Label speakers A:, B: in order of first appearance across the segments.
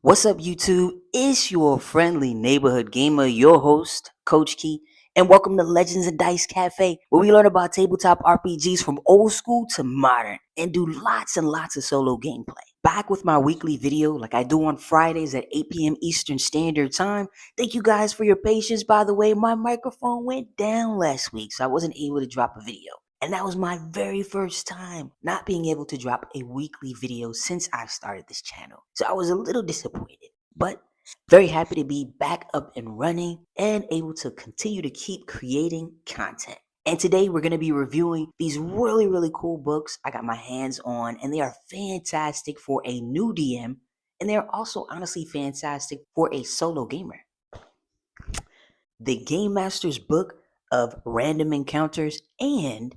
A: What's up, YouTube? It's your friendly neighborhood gamer, your host, Coach Key, and welcome to Legends and Dice Cafe, where we learn about tabletop RPGs from old school to modern and do lots and lots of solo gameplay. Back with my weekly video, like I do on Fridays at 8 p.m. Eastern Standard Time. Thank you guys for your patience. By the way, my microphone went down last week, so I wasn't able to drop a video. And that was my very first time not being able to drop a weekly video since I started this channel. So I was a little disappointed, but very happy to be back up and running and able to continue to keep creating content. And today we're going to be reviewing these really cool books I got my hands on, and they are fantastic for a new DM, and they're also honestly fantastic for a solo gamer. The Game Master's Book of Random Encounters and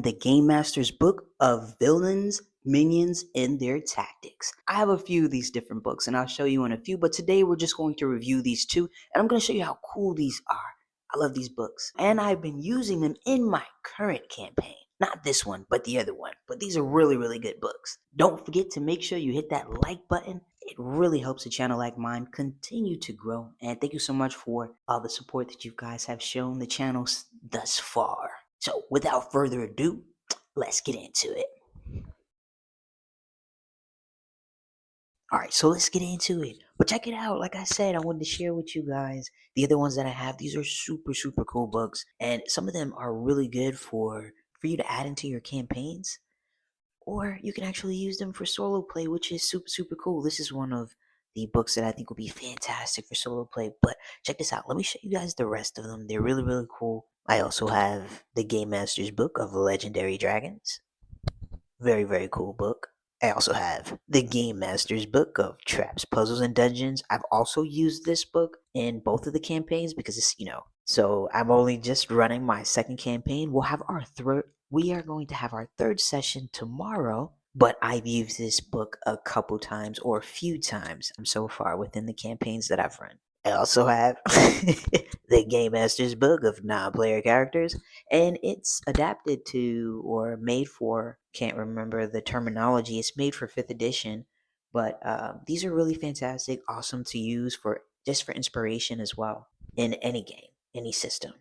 A: the Game Master's Book of Villains, Minions, and Their Tactics. I have a few of these different books, and I'll show you in a few, but today we're just going to review these two, and I'm going to show you how cool these are. I love these books, and I've been using them in my current campaign. Not this one, but the other one. But these are really good books. Don't forget to make sure you hit that like button. It really helps a channel like mine continue to grow, and thank you so much for all the support that you guys have shown the channel thus far. So without further ado, let's get into it. Alright, so let's get into it. But check it out. Like I said, I wanted to share with you guys the other ones that I have. These are super cool books. And some of them are really good for you to add into your campaigns. Or you can actually use them for solo play, which is super cool. This is one of the books that I think will be fantastic for solo play. But check this out. Let me show you guys the rest of them. They're really cool. I also have the Game Master's Book of Legendary Dragons. Very cool book. I also have the Game Master's Book of Traps, Puzzles, and Dungeons. I've also used this book in both of the campaigns because it's, so I'm only just running my second campaign. We are going to have our third session tomorrow, but I've used this book a couple times or a few times so far within the campaigns that I've run. I also have the Game Master's Book of Non-Player Characters, and it's adapted to or made for, can't remember the terminology, it's made for 5th edition, but these are really fantastic, awesome to use for inspiration as well in any game, any system.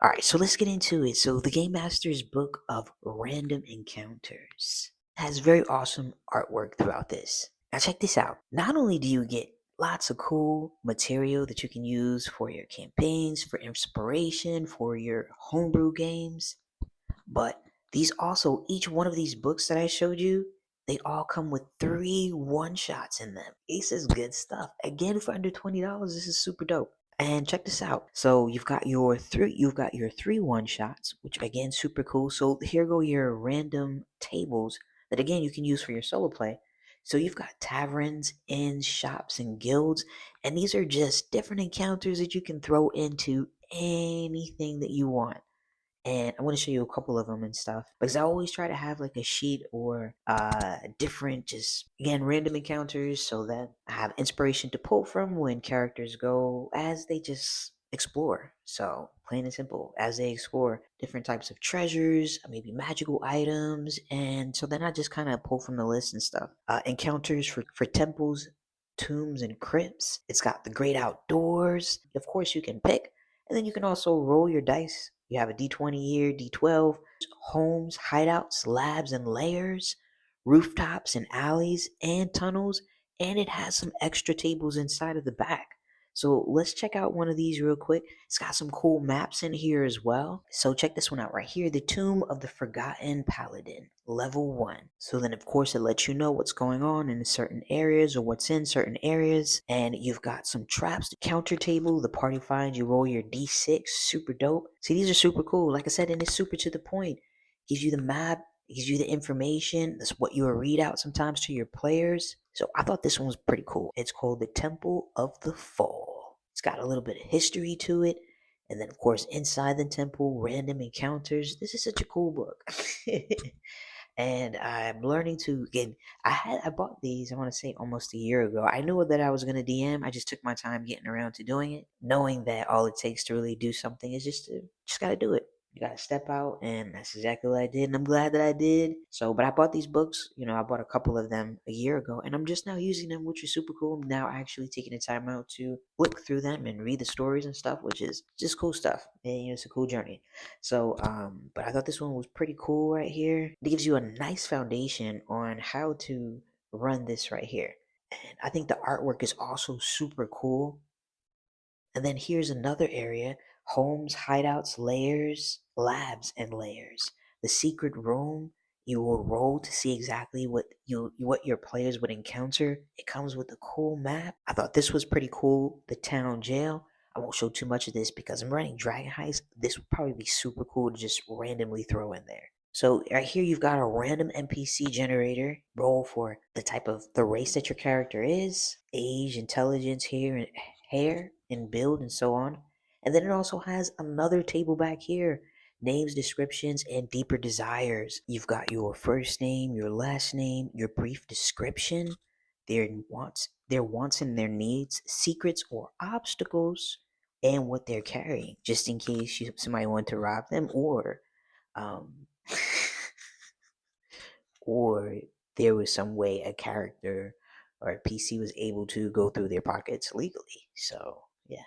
A: Alright, so let's get into it. So the Game Master's Book of Random Encounters has very awesome artwork throughout this. Now check this out. Not only do you get lots of cool material that you can use for your campaigns, for inspiration, for your homebrew games, but these also, each one of these books that I showed you, they all come with 3 one-shots in them. This is good stuff. Again, for under $20, this is super dope. And check this out. So you've got your 3 one-shots, which again, super cool. So here go your random tables that again you can use for your solo play. So you've got taverns, inns, shops, and guilds, and these are just different encounters that you can throw into anything that you want. And I want to show you a couple of them and stuff because I always try to have like a sheet or different, just again, random encounters so that I have inspiration to pull from when characters go as they just explore. So plain and simple, as they explore different types of treasures, maybe magical items, and so then I just kind of pull from the list and stuff. Encounters for temples, tombs, and crypts. It's got the great outdoors. Of course, you can pick, and then you can also roll your dice. You have a D20 here, D12, homes, hideouts, labs, and layers, rooftops and alleys and tunnels, and it has some extra tables inside of the back. So let's check out one of these real quick. It's got some cool maps in here as well. So check this one out right here, the Tomb of the Forgotten Paladin, level 1. So then of course it lets you know what's going on in certain areas or what's in certain areas. And you've got some traps, the counter table, the party finds, you roll your D6, super dope. See, these are super cool. Like I said, and it's super to the point. Gives you the map, it gives you the information. That's what you read out sometimes to your players. So I thought this one was pretty cool. It's called the Temple of the Fall. It's got a little bit of history to it. And then, of course, inside the temple, random encounters. This is such a cool book. And I'm learning to, again, I bought these, I want to say almost a year ago. I knew that I was going to DM. I just took my time getting around to doing it, knowing that all it takes to really do something is just got to do it. You gotta step out, and that's exactly what I did, and I'm glad that I did. So, but I bought these books, I bought a couple of them a year ago, and I'm just now using them, which is super cool. I'm now actually taking the time out to look through them and read the stories and stuff, which is just cool stuff. And it's a cool journey. So, but I thought this one was pretty cool right here. It gives you a nice foundation on how to run this right here. And I think the artwork is also super cool. And then here's another area: homes, hideouts, layers, labs, and layers. The secret room, you will roll to see exactly what your players would encounter. It comes with a cool map. I thought this was pretty cool. The town jail. I won't show too much of this because I'm running Dragon Heist. This would probably be super cool to just randomly throw in there. So right here you've got a random NPC generator. Roll for the race that your character is, age, intelligence, hair and build and so on. And then it also has another table back here: names, descriptions, and deeper desires. You've got your first name, your last name, your brief description, their wants and their needs, secrets or obstacles, and what they're carrying, just in case somebody want to rob them, um, or there was some way a character or a PC was able to go through their pockets legally. So yeah.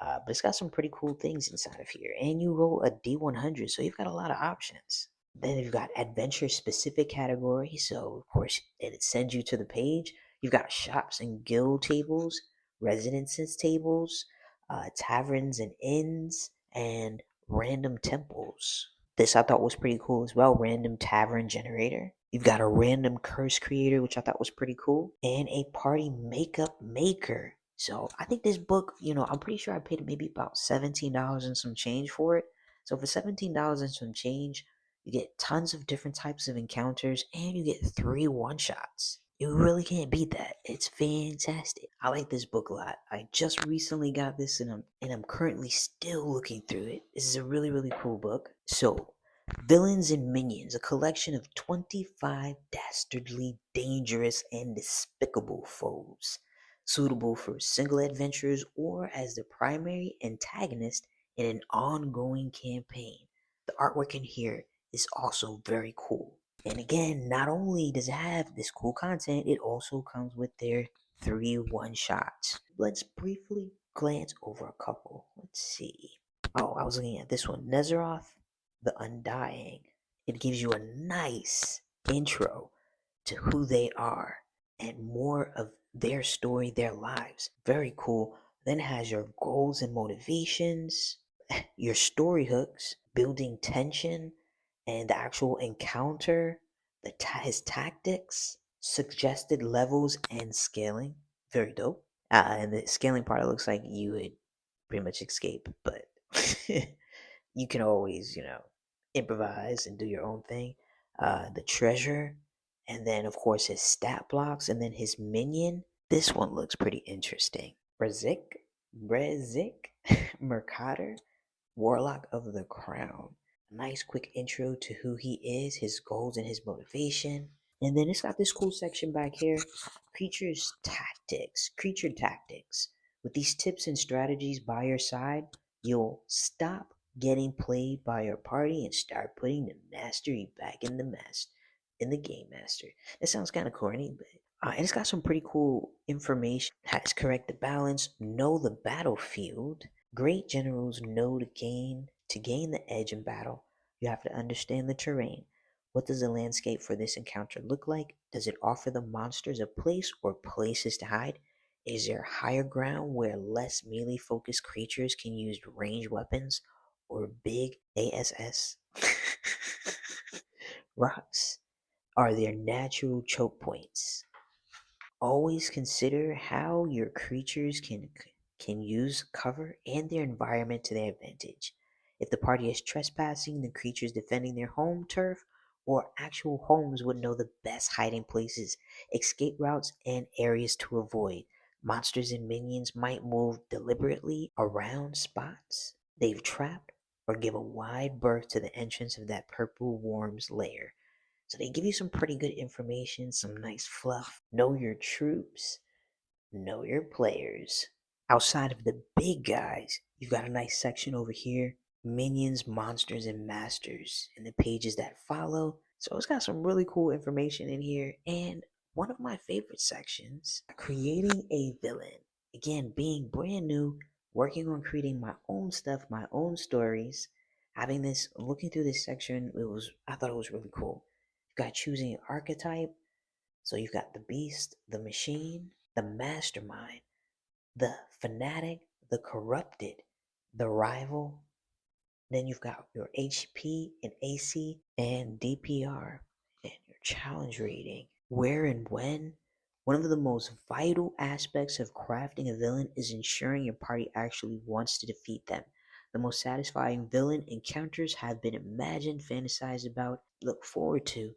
A: But it's got some pretty cool things inside of here. And you roll a D100, so you've got a lot of options. Then you've got adventure specific categories, so of course it sends you to the page. You've got shops and guild tables, residences tables, taverns and inns, and random temples. This I thought was pretty cool as well. Random tavern generator. You've got a random curse creator, which I thought was pretty cool, and a party makeup maker. So I think this book, I'm pretty sure I paid maybe about $17 and some change for it. So for $17 and some change, you get tons of different types of encounters, and you get 3 one-shots. You really can't beat that. It's fantastic. I like this book a lot. I just recently got this, and I'm currently still looking through it. This is a really, really cool book. So, Villains and Minions, a collection of 25 dastardly, dangerous, and despicable foes, suitable for single adventures or as the primary antagonist in an ongoing campaign. The artwork in here is also very cool. And again, not only does it have this cool content, it also comes with their 3 one-shots. Let's briefly glance over a couple. Let's see. Oh, I was looking at this one: Nezaroth the Undying. It gives you a nice intro to who they are and more of their story, their lives. Very cool. Then it has your goals and motivations, your story hooks, building tension, and the actual encounter, his tactics, suggested levels, and scaling. Very dope. And the scaling part, it looks like you would pretty much escape, but you can always, improvise and do your own thing. The treasure, and then of course his stat blocks, and then his minion. This one looks pretty interesting. Brezik, Mercator, Warlock of the Crown. A nice quick intro to who he is, his goals, and his motivation. And then it's got this cool section back here: creature tactics. With these tips and strategies by your side, you'll stop getting played by your party and start putting the mastery back in the game master. That sounds kind of corny, but and it's got some pretty cool information. Has correct the balance, know the battlefield. Great generals know to gain the edge in battle. You have to understand the terrain. What does the landscape for this encounter look like? Does it offer the monsters a place or places to hide? Is there higher ground where less melee focused creatures can use ranged weapons or big ASS rocks? Are there natural choke points? Always consider how your creatures can use cover and their environment to their advantage. If the party is trespassing, the creatures defending their home turf or actual homes would know the best hiding places, escape routes, and areas to avoid. Monsters and minions might move deliberately around spots they've trapped or give a wide berth to the entrance of that purple worm's lair. So they give you some pretty good information, some nice fluff. Know your troops, know your players. Outside of the big guys, you've got a nice section over here minions, monsters, and masters in the pages that follow. So it's got some really cool information in here. And one of my favorite sections, creating a villain. Again, being brand new, working on creating my own stuff, my own stories, having this, looking through this section, I thought it was really cool. You've got choosing an archetype. So you've got the beast, the machine, the mastermind, the fanatic, the corrupted, the rival. Then you've got your HP and AC and DPR and your challenge rating. Where and when. One of the most vital aspects of crafting a villain is ensuring your party actually wants to defeat them. The most satisfying villain encounters have been imagined, fantasized about, look forward to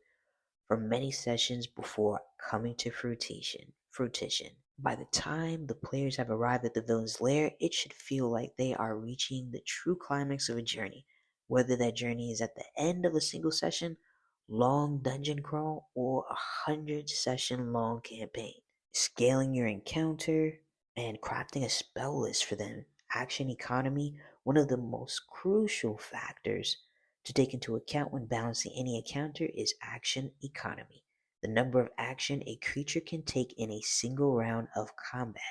A: for many sessions before coming to fruition. By the time the players have arrived at the villain's lair, it should feel like they are reaching the true climax of a journey, whether that journey is at the end of a single session, long dungeon crawl, or 100 session long campaign. Scaling your encounter and crafting a spell list for them. Action economy, one of the most crucial factors to take into account when balancing any encounter is action economy, the number of action a creature can take in a single round of combat.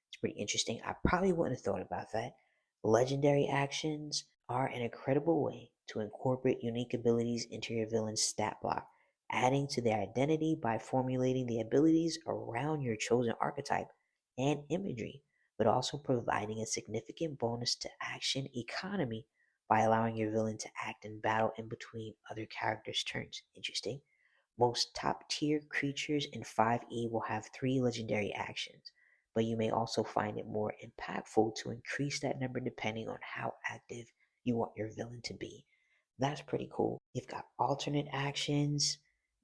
A: It's pretty interesting. I probably wouldn't have thought about that. Legendary actions are an incredible way to incorporate unique abilities into your villain's stat block, adding to their identity by formulating the abilities around your chosen archetype and imagery, but also providing a significant bonus to action economy by allowing your villain to act in battle in between other characters' turns. Interesting. Most top tier creatures in 5e will have 3 legendary actions, but you may also find it more impactful to increase that number depending on how active you want your villain to be. That's pretty cool. You've got alternate actions.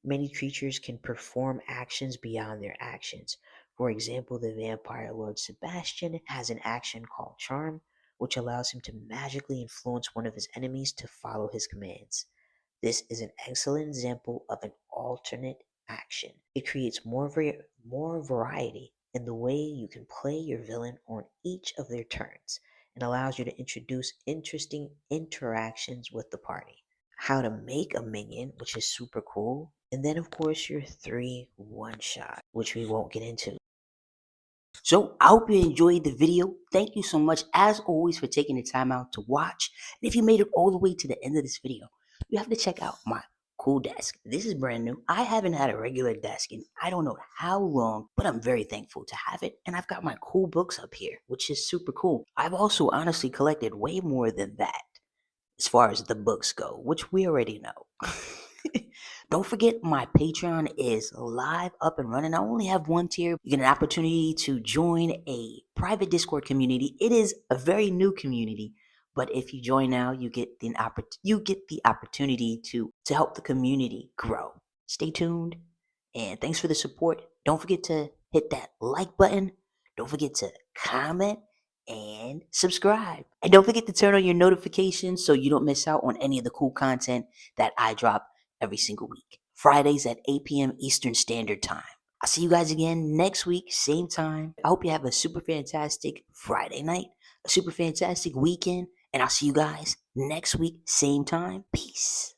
A: Many creatures can perform actions beyond their actions. For example, the vampire Lord Sebastian has an action called Charm, which allows him to magically influence one of his enemies to follow his commands. This is an excellent example of an alternate action. It creates more variety in the way you can play your villain on each of their turns and allows you to introduce interesting interactions with the party. How to make a minion, which is super cool. And then, of course, your 3 one-shot, which we won't get into. So I hope you enjoyed the video. Thank you so much, as always, for taking the time out to watch. And if you made it all the way to the end of this video, you have to check out my cool desk. This is brand new. I haven't had a regular desk in I don't know how long, but I'm very thankful to have it. And I've got my cool books up here, which is super cool. I've also honestly collected way more than that as far as the books go, which we already know. Don't forget, my Patreon is live, up and running. I only have one tier. You get an opportunity to join a private Discord community. It is a very new community, but if you join now, you get the opportunity to help the community grow. Stay tuned, and thanks for the support. Don't forget to hit that like button. Don't forget to comment and subscribe. And don't forget to turn on your notifications so you don't miss out on any of the cool content that I drop every single week. Fridays at 8 p.m. Eastern Standard Time. I'll see you guys again next week, same time. I hope you have a super fantastic Friday night, a super fantastic weekend, and I'll see you guys next week, same time. Peace.